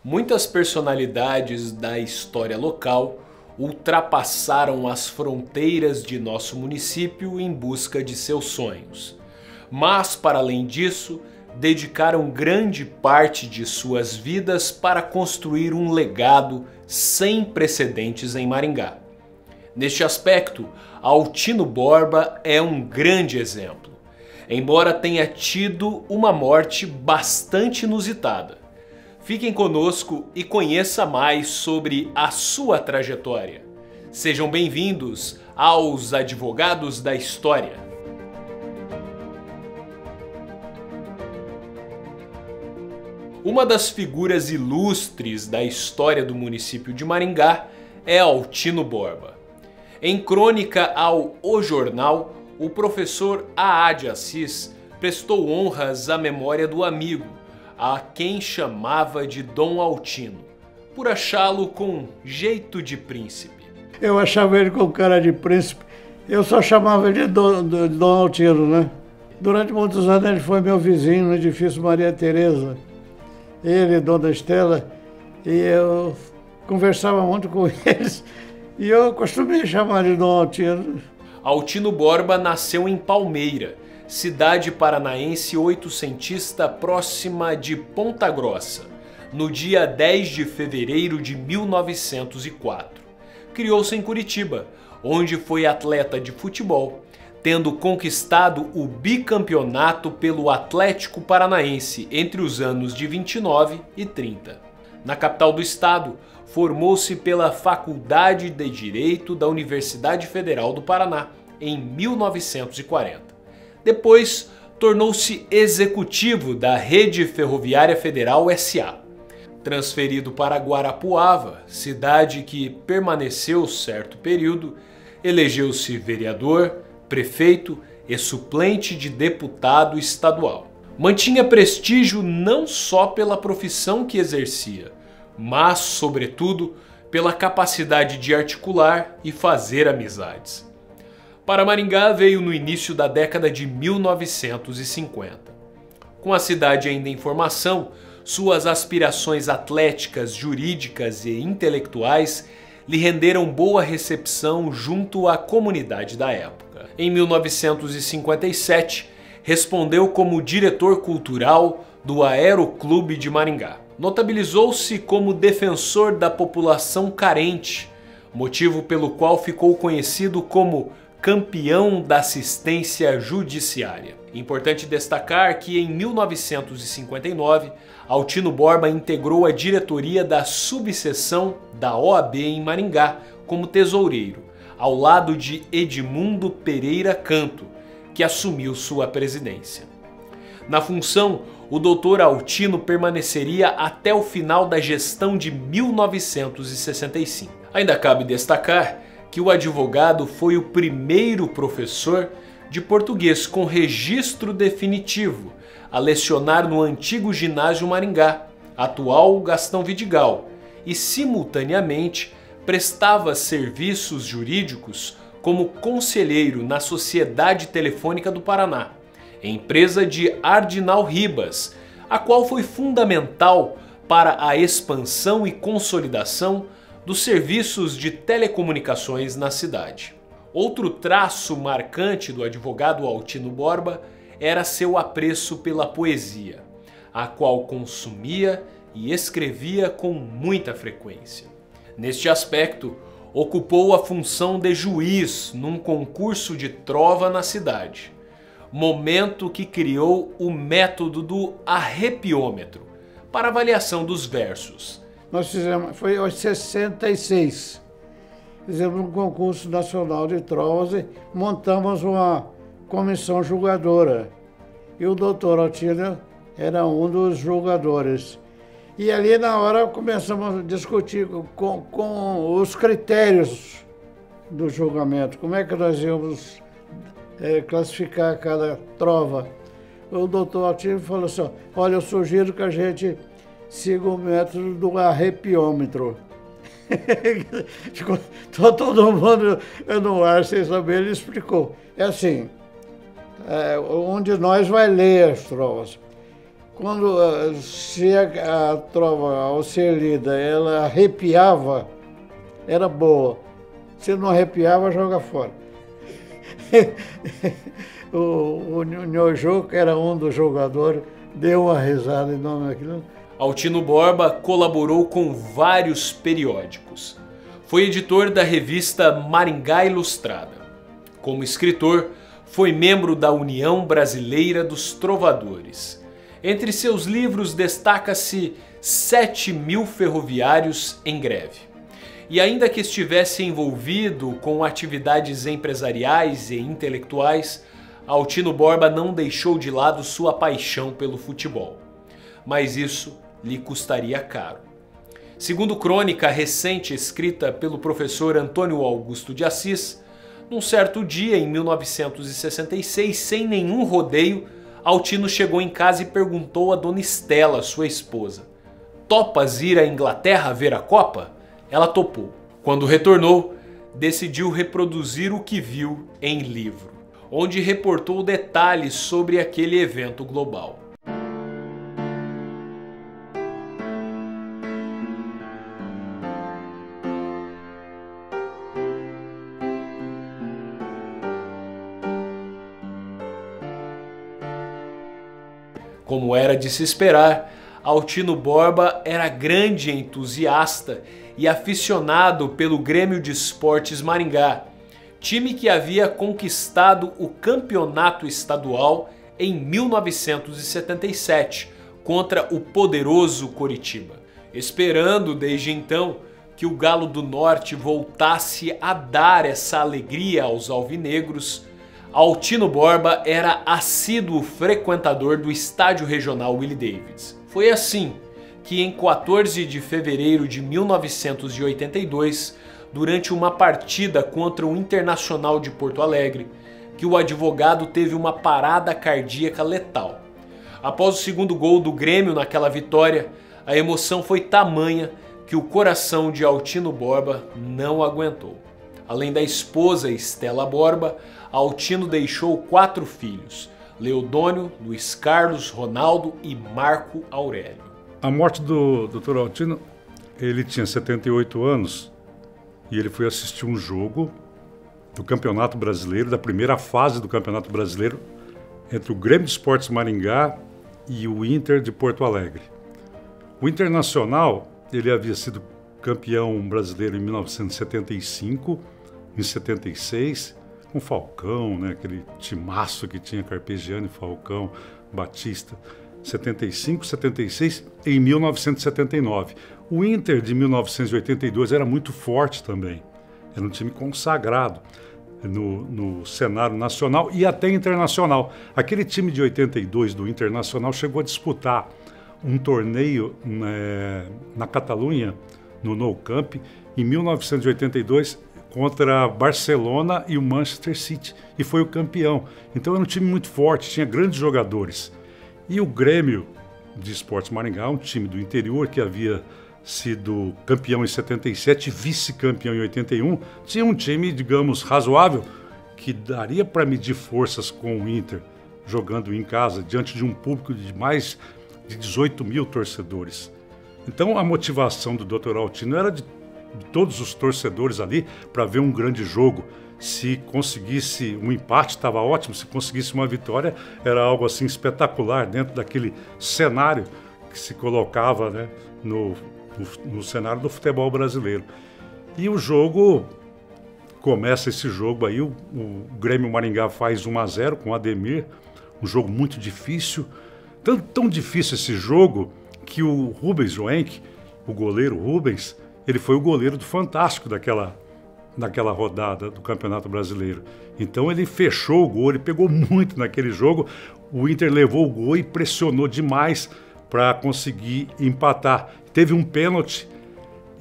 Muitas personalidades da história local ultrapassaram as fronteiras de nosso município em busca de seus sonhos. Mas, para além disso, dedicaram grande parte de suas vidas para construir um legado sem precedentes em Maringá. Neste aspecto, Altino Borba é um grande exemplo, embora tenha tido uma morte bastante inusitada. Fiquem conosco e conheça mais sobre a sua trajetória. Sejam bem-vindos aos Advogados da História. Uma das figuras ilustres da história do município de Maringá é Altino Borba. Em crônica ao O Jornal, o professor A.A. de Assis prestou honras à memória do amigo, a quem chamava de Dom Altino, por achá-lo com jeito de príncipe. Eu achava ele com cara de príncipe, eu só chamava ele de Dom Altino, né? Durante muitos anos ele foi meu vizinho no edifício Maria Tereza. Ele e Dona Estela, e eu conversava muito com eles, e eu costumei chamar de Dom Altino. Altino Borba nasceu em Palmeira, cidade paranaense oitocentista próxima de Ponta Grossa, no dia 10 de fevereiro de 1904. Criou-se em Curitiba, onde foi atleta de futebol, tendo conquistado o bicampeonato pelo Atlético Paranaense entre os anos de 29 e 30. Na capital do estado, formou-se pela Faculdade de Direito da Universidade Federal do Paraná em 1940. Depois, tornou-se executivo da Rede Ferroviária Federal S.A. Transferido para Guarapuava, cidade que permaneceu certo período, elegeu-se vereador, prefeito e suplente de deputado estadual. Mantinha prestígio não só pela profissão que exercia, mas, sobretudo, pela capacidade de articular e fazer amizades. Para Maringá veio no início da década de 1950. Com a cidade ainda em formação, suas aspirações atléticas, jurídicas e intelectuais lhe renderam boa recepção junto à comunidade da época. Em 1957, respondeu como diretor cultural do Aeroclube de Maringá. Notabilizou-se como defensor da população carente, motivo pelo qual ficou conhecido como campeão da assistência judiciária. Importante destacar que em 1959, Altino Borba integrou a diretoria da subseção da OAB em Maringá como tesoureiro, ao lado de Edmundo Pereira Canto, que assumiu sua presidência. Na função, o Dr. Altino permaneceria até o final da gestão de 1965. Ainda cabe destacar que o advogado foi o primeiro professor de português com registro definitivo a lecionar no antigo Ginásio Maringá, atual Gastão Vidigal, e simultaneamente prestava serviços jurídicos como conselheiro na Sociedade Telefônica do Paraná, empresa de Ardinal Ribas, a qual foi fundamental para a expansão e consolidação dos serviços de telecomunicações na cidade. Outro traço marcante do advogado Altino Borba era seu apreço pela poesia, a qual consumia e escrevia com muita frequência. Neste aspecto, ocupou a função de juiz num concurso de trova na cidade, momento que criou o método do arrepiômetro para avaliação dos versos. Nós fizemos, foi em 66, fizemos um concurso nacional de trovas e montamos uma comissão julgadora. E o doutor Altino era um dos julgadores. E ali na hora começamos a discutir com os critérios do julgamento, como é que nós íamos classificar cada trova. O doutor Altino falou assim, olha, eu sugiro que a gente siga o método do arrepiômetro. Ficou todo mundo no ar sem saber, ele explicou. É assim, um de nós vai ler as trovas. Quando se a trova, ao ser lida, ela arrepiava, era boa. Se não arrepiava, joga fora. O Nhojô, que era um dos jogadores, deu uma risada enorme naquilo. Altino Borba colaborou com vários periódicos. Foi editor da revista Maringá Ilustrada. Como escritor, foi membro da União Brasileira dos Trovadores. Entre seus livros destaca-se 7.000 ferroviários em greve. E ainda que estivesse envolvido com atividades empresariais e intelectuais, Altino Borba não deixou de lado sua paixão pelo futebol. Mas isso lhe custaria caro. Segundo crônica recente escrita pelo professor Antônio Augusto de Assis, num certo dia em 1966, sem nenhum rodeio, Altino chegou em casa e perguntou a Dona Estela, sua esposa: "Topas ir à Inglaterra ver a Copa?" Ela topou. Quando retornou, decidiu reproduzir o que viu em livro, onde reportou detalhes sobre aquele evento global. Como era de se esperar, Altino Borba era grande entusiasta e aficionado pelo Grêmio de Esportes Maringá, time que havia conquistado o campeonato estadual em 1977 contra o poderoso Coritiba. Esperando desde então que o Galo do Norte voltasse a dar essa alegria aos alvinegros, Altino Borba era assíduo frequentador do estádio regional Willie Davids. Foi assim que em 14 de fevereiro de 1982, durante uma partida contra o Internacional de Porto Alegre, que o advogado teve uma parada cardíaca letal. Após o segundo gol do Grêmio naquela vitória, a emoção foi tamanha que o coração de Altino Borba não aguentou. Além da esposa Estela Borba, Altino deixou 4 filhos: Leodônio, Luiz Carlos, Ronaldo e Marco Aurélio. A morte do Dr. Altino, ele tinha 78 anos e ele foi assistir um jogo do Campeonato Brasileiro, da primeira fase do Campeonato Brasileiro, entre o Grêmio de Esportes Maringá e o Inter de Porto Alegre. O Internacional, ele havia sido campeão brasileiro em 1975, em 76, com Falcão, né, aquele timaço que tinha Carpegiani, Falcão, Batista, 75, 76 e em 1979. O Inter de 1982 era muito forte também, era um time consagrado no cenário nacional e até internacional. Aquele time de 82 do Internacional chegou a disputar um torneio na Catalunha, no Nou Camp, em 1982, contra Barcelona e o Manchester City, e foi o campeão. Então era um time muito forte, tinha grandes jogadores. E o Grêmio de Esportes Maringá, um time do interior que havia sido campeão em 77, vice-campeão em 81, tinha um time, digamos, razoável, que daria para medir forças com o Inter, jogando em casa, diante de um público de mais de 18 mil torcedores. Então a motivação do Dr. Altino era de todos os torcedores ali para ver um grande jogo. Se conseguisse um empate, estava ótimo. Se conseguisse uma vitória, era algo assim espetacular dentro daquele cenário que se colocava, né, no cenário do futebol brasileiro. E o jogo, começa esse jogo aí, o Grêmio Maringá faz 1-0 com o Ademir, um jogo muito difícil. Tão difícil esse jogo que o Rubens Joenck, o goleiro Rubens, ele foi o goleiro do Fantástico daquela rodada do Campeonato Brasileiro. Então ele fechou o gol, ele pegou muito naquele jogo. O Inter levou o gol e pressionou demais para conseguir empatar. Teve um pênalti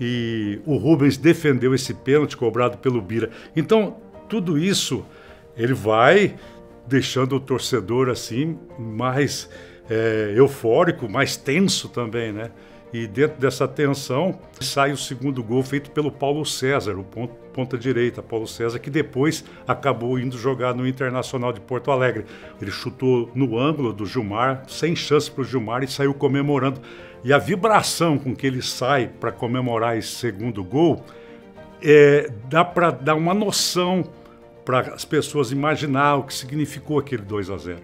e o Rubens defendeu esse pênalti cobrado pelo Bira. Então tudo isso ele vai deixando o torcedor assim mais eufórico, mais tenso também, né? E dentro dessa tensão sai o segundo gol feito pelo Paulo César, o ponta direita, Paulo César, que depois acabou indo jogar no Internacional de Porto Alegre. Ele chutou no ângulo do Gilmar, sem chance para o Gilmar, e saiu comemorando. E a vibração com que ele sai para comemorar esse segundo gol, dá para dar uma noção para as pessoas imaginar o que significou aquele 2-0.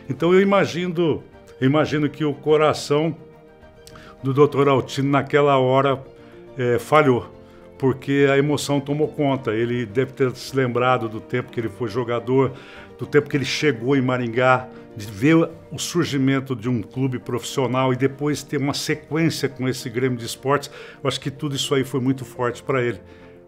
Então eu imagino que o coração do Dr. Altino naquela hora falhou, porque a emoção tomou conta. Ele deve ter se lembrado do tempo que ele foi jogador, do tempo que ele chegou em Maringá, de ver o surgimento de um clube profissional e depois ter uma sequência com esse Grêmio de Esportes. Eu acho que tudo isso aí foi muito forte para ele.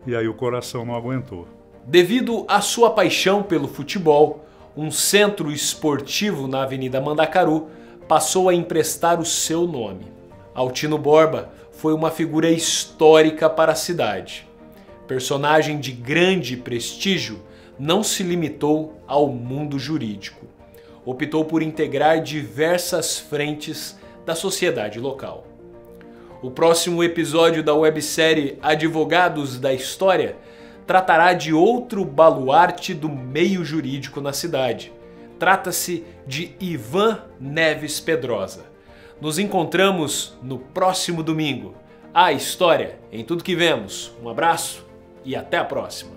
E aí o coração não aguentou. Devido à sua paixão pelo futebol, um centro esportivo na Avenida Mandacaru passou a emprestar o seu nome. Altino Borba foi uma figura histórica para a cidade. Personagem de grande prestígio, não se limitou ao mundo jurídico. Optou por integrar diversas frentes da sociedade local. O próximo episódio da websérie Advogados da História tratará de outro baluarte do meio jurídico na cidade. Trata-se de Ivan Neves Pedrosa. Nos encontramos no próximo domingo. A história em tudo que vemos. Um abraço e até a próxima.